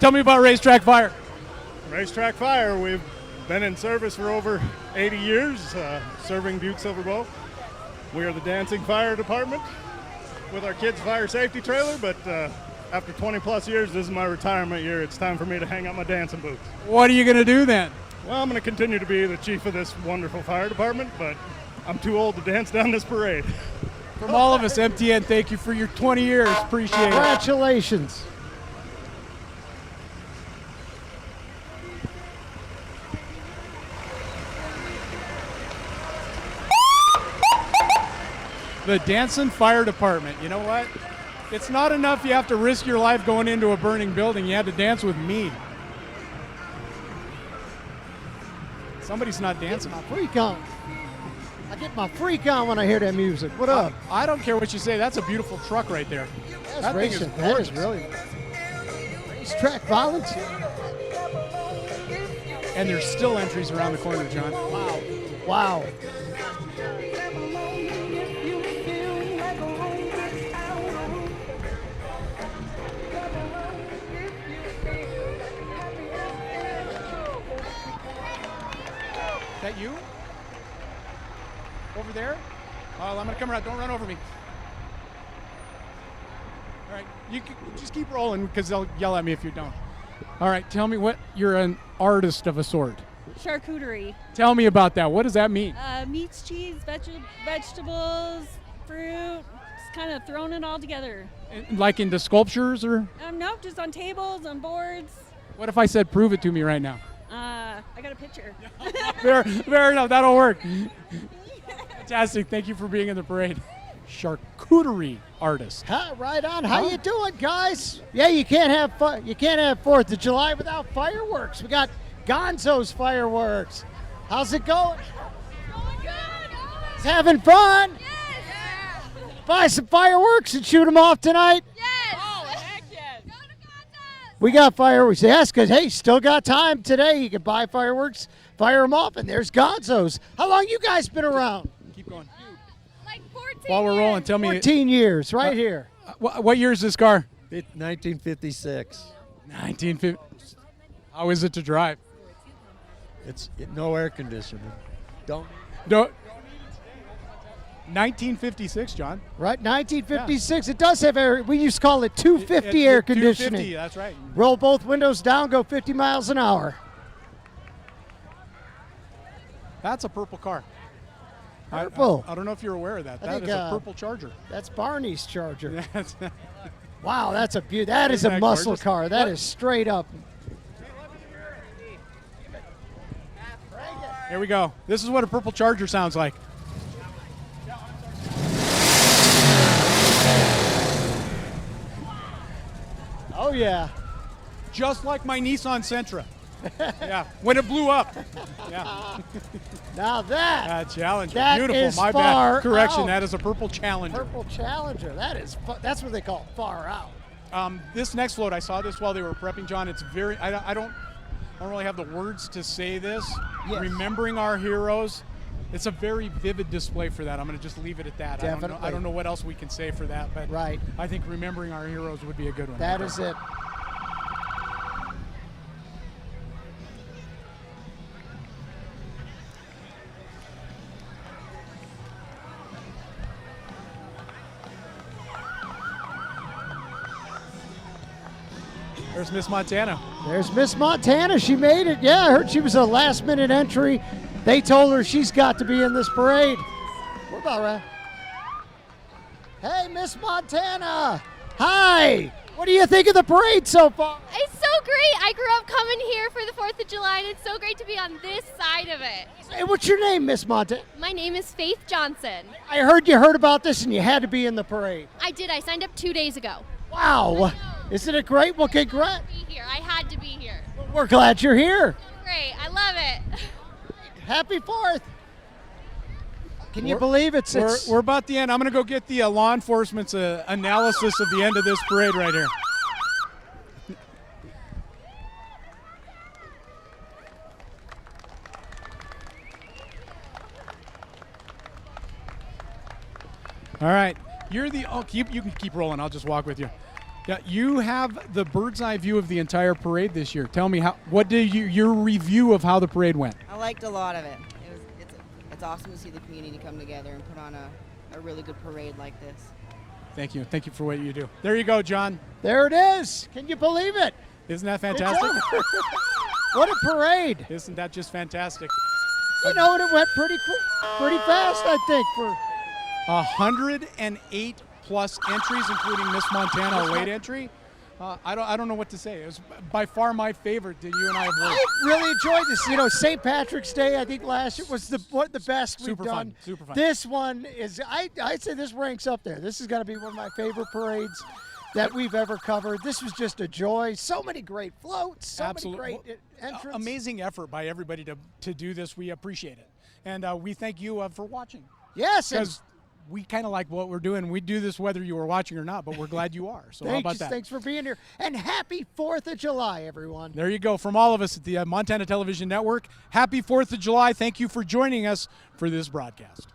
Tell me about Racetrack Fire. Racetrack Fire, we've been in service for over 80 years, serving Butte Silver Bow. We are the dancing fire department with our kids' fire safety trailer, but after 20 plus years, this is my retirement year. It's time for me to hang up my dancing boots. What are you going to do then? Well, I'm going to continue to be the chief of this wonderful fire department, but I'm too old to dance down this parade. From all of us, MTN, thank you for your 20 years. Appreciate it. Congratulations. The Dancing Fire Department. You know what? It's not enough you have to risk your life going into a burning building. You had to dance with me. Somebody's not dancing. My freak on. I get my freak on when I hear that music. What up? I don't care what you say. That's a beautiful truck right there. That thing is racing. That is gorgeous. really Racetrack Volunteer. And there's still entries around the corner, John. Wow. Is that you? Over there? Oh, I'm going to come around. Don't run over me. All right. You can just keep rolling because they'll yell at me if you don't. All right. Tell me what you're an artist of a sort. Charcuterie. Tell me about that. What does that mean? Meats, cheese, vegetables, fruit. Just kind of throwing it all together. Like into sculptures or? Nope, just on tables, on boards. What if I said prove it to me right now? I got a picture. Fair enough. That'll work. Fantastic. Thank you for being in the parade. Charcuterie artist. Right on. How you doing, guys? Yeah, you can't have fun. You can't have 4th of July without fireworks. We got Gonzo's fireworks. How's it going? It's having fun. Buy some fireworks and shoot them off tonight. We got fireworks. Yes, because, hey, still got time today. You can buy fireworks, fire them off, and there's Gonzo's. How long you guys been around? Keep going. Like 14 While we're rolling, tell me. 14 years, right here. What year is this car? 1956. 1950. How is it to drive? It's no air conditioning. Don't. 1956, John. Right, 1956. It does have air. We used to call it 250 air conditioning. 250, that's right. Roll both windows down, go 50 miles an hour. That's a purple car. Purple. I don't know if you're aware of that. That is a purple Charger. That's Barney's Charger. That's wow, that's a beauty. That is a muscle car. That is straight up. Here we go. This is what a purple Charger sounds like. Oh, yeah. Just like my Nissan Sentra. Yeah, when it blew up. Yeah. Now that. Challenger. That Beautiful. is My far bad. Correction. out. That is a purple Challenger. Purple Challenger. That's what they call far out. This next float, I saw this while they were prepping, John. It's very. I don't really have the words to say this. Yes. Remembering our heroes. It's a very vivid display for that. I'm going to just leave it at that. Definitely. I don't know what else we can say for that, but right. I think remembering our heroes would be a good one. That is it. There's Miss Montana. There's Miss Montana. She made it. Yeah, I heard she was a last-minute entry. They told her she's got to be in this parade. We're about right. Hey, Miss Montana. Hi. What do you think of the parade so far? It's so great. I grew up coming here for the 4th of July, and it's so great to be on this side of it. Hey, what's your name, Miss Montana? My name is Faith Johnson. I heard you heard about this and you had to be in the parade. I did. I signed up 2 days ago. Wow. Isn't it great? Well, congrats. I had to be here. We're glad you're here. So great. I love it. Happy 4th. Can you believe it's we're about the end. I'm going to go get the law enforcement's analysis of the end of this parade right here. All right. You're the you can keep rolling. I'll just walk with you. Yeah, you have the bird's eye view of the entire parade this year. Tell me what did your review of how the parade went? I liked a lot of it. It's awesome to see the community come together and put on a really good parade like this. Thank you. Thank you for what you do. There you go, John. There it is. Can you believe it? Isn't that fantastic? What a parade. Isn't that just fantastic? You know, it went pretty fast, I think, for 108 plus entries, including Miss Montana, a late entry. I don't know what to say. It was by far my favorite that you and I have worked. I really enjoyed this. You know, St. Patrick's Day, I think last year was the best we've done. Super fun. This one is, I'd say this ranks up there. This is going to be one of my favorite parades that we've ever covered. This was just a joy. So many great floats, so many great entrants. Amazing effort by everybody to do this. We appreciate it. And we thank you for watching. Yes. Because we kind of like what we're doing. We do this whether you were watching or not, but we're glad you are. So how about that? Thanks for being here. And happy 4th of July, everyone. There you go. From all of us at the Montana Television Network, happy 4th of July. Thank you for joining us for this broadcast.